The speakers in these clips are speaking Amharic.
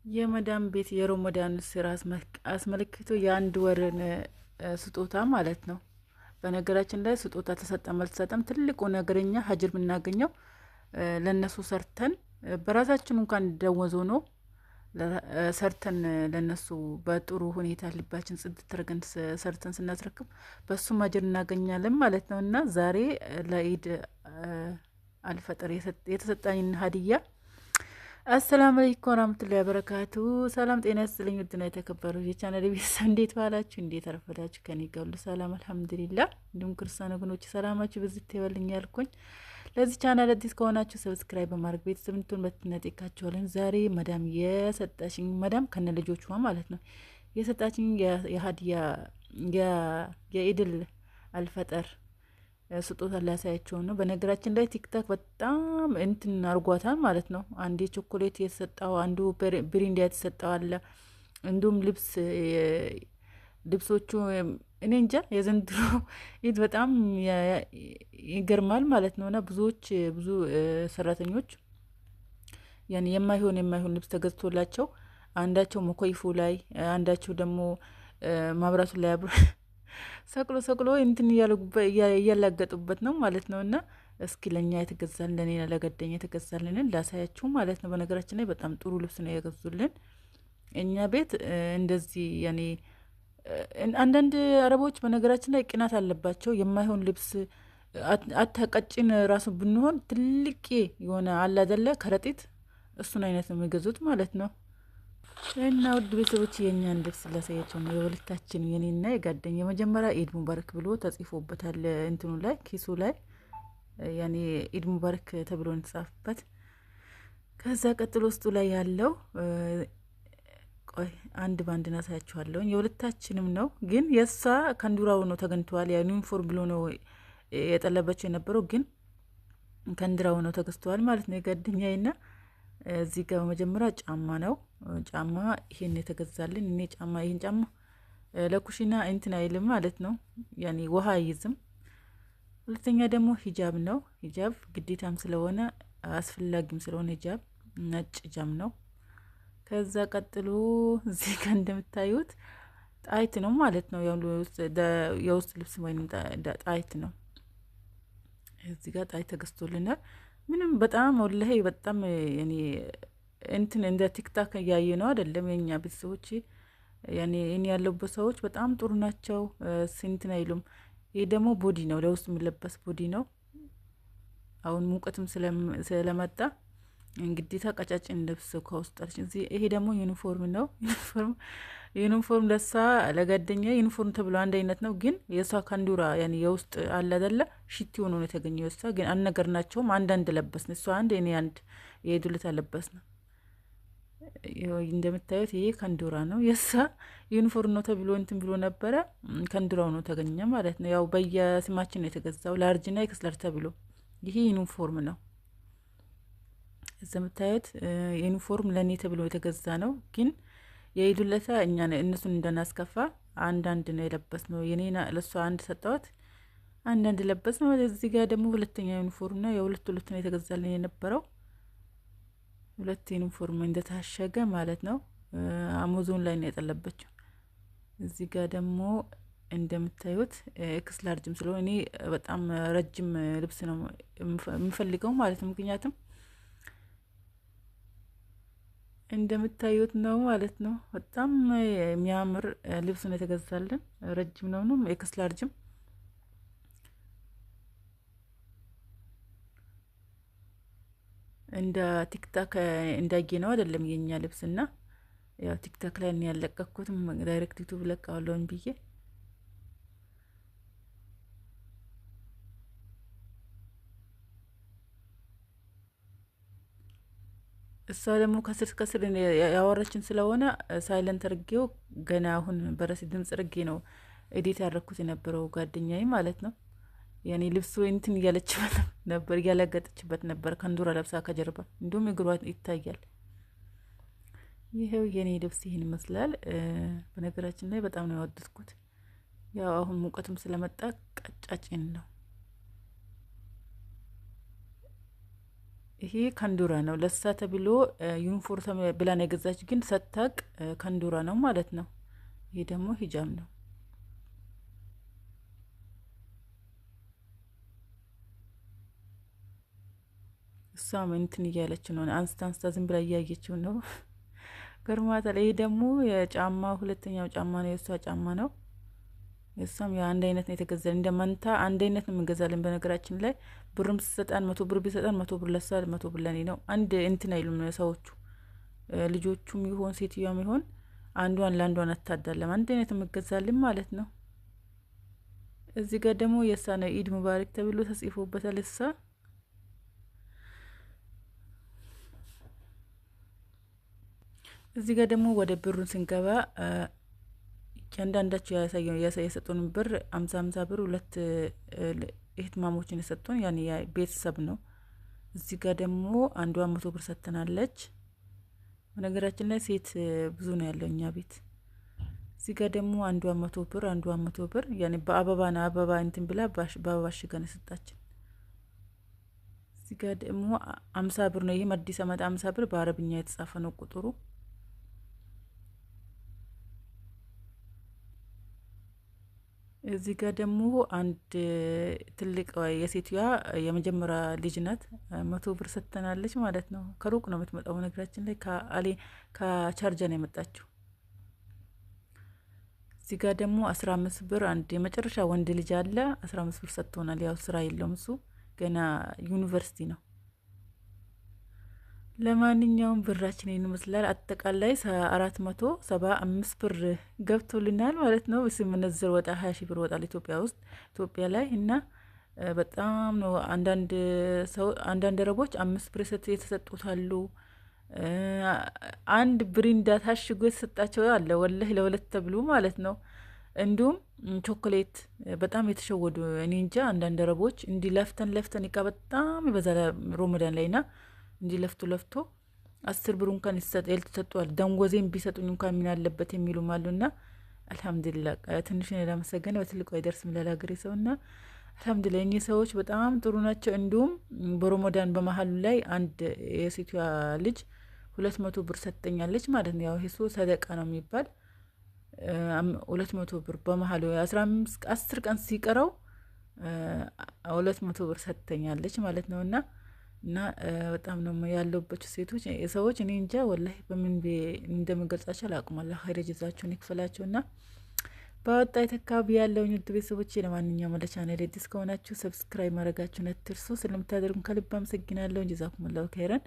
የመዳም ቤት የሮመዳን ስራ አስመልክቶ የአንድ ወርን ስጦታ ማለት ነው። በነገራችን ላይ ስጦታ ተሰጠም አልተሰጠም ትልቁ ነገርኛ ሀጅር የምናገኘው ለነሱ ሰርተን በራሳችን እንኳን ደወዞ ነው ሰርተን ለነሱ በጥሩ ሁኔታ ልባችን ጽድት አድርገን ሰርተን ስናስረክብ በሱም አጅር እናገኛለን ማለት ነው። እና ዛሬ ለኢድ አልፈጥር የተሰጣኝን ሀዲያ አሰላሙ አለይኩም ወራህመቱላሂ ወበረካቱ። ሰላም ጤና ይስጥልኝ። ውድና የተከበሩ የቻናል ቤተሰብ እንዴት ዋላችሁ? እንዴት አረፈዳችሁ? ከኔ ጋር ሁሉ ሰላም አልሐምዱሊላህ። እንዲሁም ክርስቲያን ወገኖች ሰላማችሁ ብዝት ይበልኝ ያልኩኝ። ለዚህ ቻናል አዲስ ከሆናችሁ ሰብስክራይብ በማድረግ ቤተሰብ እንትን በትነጤካችኋለን። ዛሬ መዳም የሰጣችኝ መዳም ከነ ልጆቿ ማለት ነው የሰጣችኝ የሀዲያ የኢድል አልፈጠር ስጦታ ላሳያቸው ነው። በነገራችን ላይ ቲክታክ በጣም እንትን አርጓታል ማለት ነው። አንዴ ቾኮሌት የተሰጠው አንዱ ብሪንዳ የተሰጠው አለ። እንዲሁም ልብሶቹ እኔ እንጃ የዘንድሮ ኢድ በጣም ይገርማል ማለት ነው። እና ብዙ ሰራተኞች ያኔ የማይሆን ልብስ ተገዝቶላቸው አንዳቸው መኮይፉ ላይ አንዳቸው ደግሞ ማብራቱ ላይ አብሮ ሰቅሎ እንትን እያላገጡበት ነው ማለት ነው። እና እስኪ ለኛ የተገዛልን ለኔና ለገደኛ የተገዛልንን ላሳያችሁ ማለት ነው። በነገራችን ላይ በጣም ጥሩ ልብስ ነው የገዙልን እኛ ቤት እንደዚህ ያኔ አንዳንድ አረቦች በነገራችን ላይ ቅናት አለባቸው። የማይሆን ልብስ አታቀጭን ራሱ ብንሆን ትልቅ የሆነ አለ አይደለ ከረጢት እሱን አይነት ነው የሚገዙት ማለት ነው። እና ውድ ቤተሰቦች የእኛን ልብስ ላሳያቸው ነው። የሁለታችን የኔና የጓደኛ የመጀመሪያ ኢድ ሙባረክ ብሎ ተጽፎበታል እንትኑ ላይ ኪሱ ላይ ያኔ ኢድ ሙባረክ ተብሎ የተጻፈበት። ከዛ ቀጥሎ ውስጡ ላይ ያለው ቆይ አንድ ባንድ ናሳያችኋለሁ። የሁለታችንም ነው ግን የሳ ከንዱራው ነው ተገኝቷል። ያ ዩኒፎርም ብሎ ነው የጠለበችው የነበረው ግን ከንድራው ነው ተገዝቷል ማለት ነው የጓደኛዬና እዚህ ጋር በመጀመሪያ ጫማ ነው። ጫማ ይሄን የተገዛልን እኔ ይሄን ጫማ ለኩሽና እንትን አይልም ማለት ነው ያኔ ውሃ አይይዝም። ሁለተኛ ደግሞ ሂጃብ ነው። ሂጃብ ግዴታም ስለሆነ አስፈላጊም ስለሆነ ሂጃብ ነጭ ጃም ነው። ከዛ ቀጥሎ እዚህ ጋር እንደምታዩት ጣይት ነው ማለት ነው። የውስጥ ልብስ ወይንም ጣይት ነው። እዚህ ጋር ጣይት ተገዝቶልናል። ምንም በጣም ወላሂ በጣም እኔ እንትን እንደ ቲክታክ እያየ ነው አይደለም። የኛ ቤተሰቦች ያኔ እኔ ያለሁበት ሰዎች በጣም ጥሩ ናቸው። እንትን አይሉም። ይሄ ደግሞ ቦዲ ነው፣ ለውስጥ የሚለበስ ቦዲ ነው። አሁን ሙቀትም ስለመጣ እንግዲህ ቀጫጭን ልብስ ከውስጣችን እዚህ። ይሄ ደግሞ ዩኒፎርም ነው። ዩኒፎርም ለሳ ለጓደኛ ዩኒፎርም ተብሎ አንድ አይነት ነው። ግን የሷ ካንዱራ ያኔ የውስጥ አለ አይደለ ሽቲ ሆኖ ነው የተገኘው። የሷ ግን አንነገርናቸውም። አንዳንድ ለበስን። እሷ አንድ እኔ አንድ የሄዱለት አለበስን። እንደምታዩት ይሄ ካንዱራ ነው። የሳ ዩኒፎርም ነው ተብሎ እንትን ብሎ ነበረ። ካንዱራው ነው ተገኘ ማለት ነው። ያው በየስማችን ነው የተገዛው ላርጅና ኤክስላርጅ ተብሎ። ይሄ ዩኒፎርም ነው። እንደምታዩት ዩኒፎርም ለኔ ተብሎ የተገዛ ነው። ግን የኢዱለታ እኛ እነሱን እንደናስከፋ አንዳንድ ነው የለበስ ነው። የኔና ለሷ አንድ ሰጣዋት አንዳንድ ለበስ ነው። እዚህ ጋር ደግሞ ሁለተኛ ዩኒፎርም ነው። የሁለት ነው የተገዛልን የነበረው። ሁለት ዩኒፎርም እንደታሸገ ማለት ነው። አማዞን ላይ ነው የጠለበችው። እዚህ ጋር ደግሞ እንደምታዩት ኤክስ ላርጅም ስለሆነ እኔ በጣም ረጅም ልብስ ነው የምፈልገው ማለት ነው። ምክንያቱም እንደምታዩት ነው ማለት ነው። በጣም የሚያምር ልብስ ነው የተገዛልን። ረጅም ነው ኤክስ ላርጅም እንደ ቲክታክ እንዳየ ነው አይደለም የኛ ልብስና ያው ቲክታክ ላይ ነው ያለቀኩትም ዳይሬክት ዩቲዩብ ለቃለሁኝ ብዬ እሷ ደግሞ ከስር ያወራችን ስለሆነ ሳይለንት አድርጌው ገና አሁን በራሴ ድምጽ አድርጌ ነው ኤዲት ያደረኩት የነበረው ጓደኛዬ ማለት ነው። ያኔ ልብሱ እንትን እያለችበት ነበር እያለገጠችበት ነበር ከንዱራ ለብሳ ከጀርባ እንዲሁም እግሯ ይታያል። ይሄው የኔ ልብስ ይሄን ይመስላል። በነገራችን ላይ በጣም ነው ያወደድኩት። ያው አሁን ሙቀትም ስለመጣ ቀጫጭን ነው። ይሄ ከንዱራ ነው። ለሳ ተብሎ ዩኒፎርም ብላን የገዛች ግን ሰታቅ ከንዱራ ነው ማለት ነው። ይሄ ደግሞ ሂጃብ ነው። እሷም እንትን እያለች ነው፣ አንስታ አንስታ ዝም ብላ እያየችው ነው። ገርማታል። ይሄ ደግሞ የጫማ ሁለተኛው ጫማ ነው፣ የእሷ ጫማ ነው። እሷም የአንድ አይነት ነው የተገዛልን፣ እንደ መንታ አንድ አይነት ነው የምንገዛልን። በነገራችን ላይ ብርም ስሰጣን 100 ብር ቢሰጣን 100 ብር ለሳ 100 ብር ለኔ ነው። አንድ እንትን አይሉም ሰዎቹ፣ ልጆቹም ይሆን ሴትዮዋም ይሆን አንዷን ለአንዷን አታዳለም። አንድ አይነት የምገዛልን ማለት ነው። እዚህ ጋር ደግሞ የእሳ ነው ኢድ ሙባረክ ተብሎ ተጽፎበታል። እሳ እዚህ ጋር ደግሞ ወደ ብሩን ስንገባ እያንዳንዳቸው የሰጡን ብር 50 ብር ሁለት እህትማሞችን የሰጡን ያን ቤተሰብ ነው። እዚህ ጋር ደግሞ አንዷ 100 ብር ሰጥተናለች። በነገራችን ላይ ሴት ብዙ ነው ያለው እኛ ቤት። እዚህ ጋር ደግሞ አንዷ 100 ብር ያኔ በአበባ ነው አበባ እንትን ብላ በአበባ ሽገን የሰጣችን። እዚህ ጋር ደግሞ 50 ብር ነው። ይሄም አዲስ አመት 50 ብር በአረብኛ የተጻፈ ነው ቁጥሩ። እዚህ ጋር ደግሞ አንድ ትልቅ የሴትዮዋ የመጀመሪያ ልጅ ናት 100 ብር ሰጥተናለች ማለት ነው። ከሩቅ ነው የምትመጣው ነገራችን ላይ ከቻርጃ ነው የመጣችው። እዚህ ጋር ደግሞ 15 ብር አንድ የመጨረሻ ወንድ ልጅ አለ 15 ብር ሰጥቶናል። ያው ስራ የለውም እሱ ገና ዩኒቨርሲቲ ነው። ለማንኛውም ብራችን ይመስላል አጠቃላይ 475 ብር ገብቶልናል ማለት ነው። ስምንዝር ወጣ 20 ሺህ ብር ወጣል ኢትዮጵያ ውስጥ ኢትዮጵያ ላይ እና በጣም ነው። አንዳንድ ረቦች 5 ብር የተሰጡታሉ። አንድ ብሪንዳ ታሽጎ የተሰጣቸው አለ ወላሂ ለሁለት ተብሎ ማለት ነው። እንዲሁም ቾኮሌት በጣም የተሸወዱ እኔ እንጃ። አንዳንድ ረቦች እንዲ ለፍተን እቃ በጣም ይበዛል ሮመዳን ላይና እንጂ ለፍቶ 10 ብር እንኳን ያልተሰጧል። ደንጎዜም ቢሰጡኝ እንኳን ምን አለበት የሚሉም አሉና አልহামዱሊላህ ትንሽ ነው ለማሰገነ በትልቁ አይደርስም ለላገሬ ሰውና አልহামዱሊላህ እኚህ ሰዎች በጣም ጥሩ ናቸው። እንዲሁም በሮመዳን በመሀሉ ላይ አንድ የሴትዮዋ ልጅ 200 ብር ሰጠኛለች ማለት ነው። ያው ሄሶ ሰደቃ ነው የሚባል 200 ብር በመሀሉ 10 ቀን ሲቀረው 200 ብር ሰጠኛለች ማለት ነውና እና በጣም ነው ያለውበት ሰዎች እኔ እንጃ ወላሂ በምን እንደምገልጻቸው አላውቅም። አላህ ኸይር ጀዛቸውን ይክፈላቸውና በወጣ የተካቢ ያለው ንድ ቤተሰቦች ለማንኛውም ለቻናሌ አዲስ ከሆናችሁ ሰብስክራይብ ማድረጋችሁን አትርሱ። ስለምታደርጉን ከልብ አመሰግናለሁ። ጀዛኩሙላሁ ኸይረን።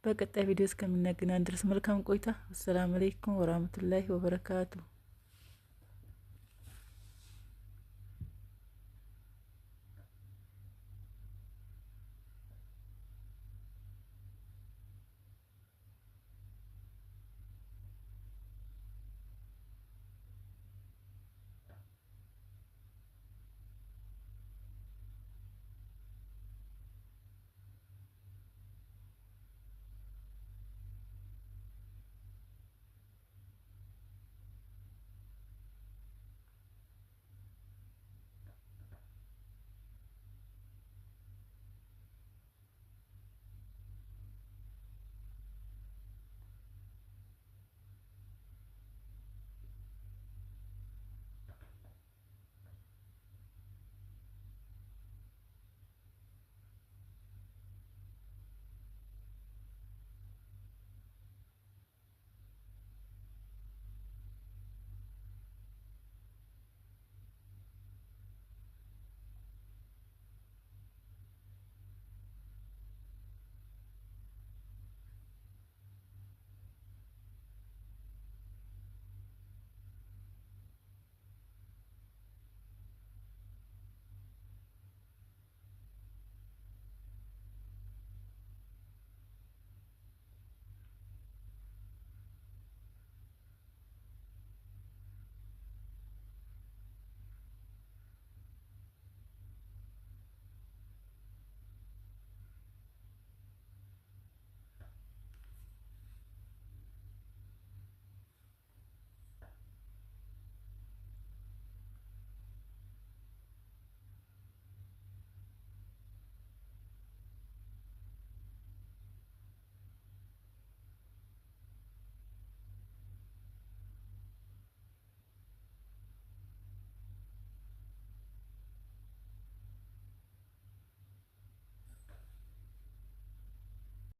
በቀጣይ ቪዲዮ እስከምንገናኝ ድረስ መልካም ቆይታ። አሰላሙ አለይኩም ወራህመቱላሂ ወበረካቱ።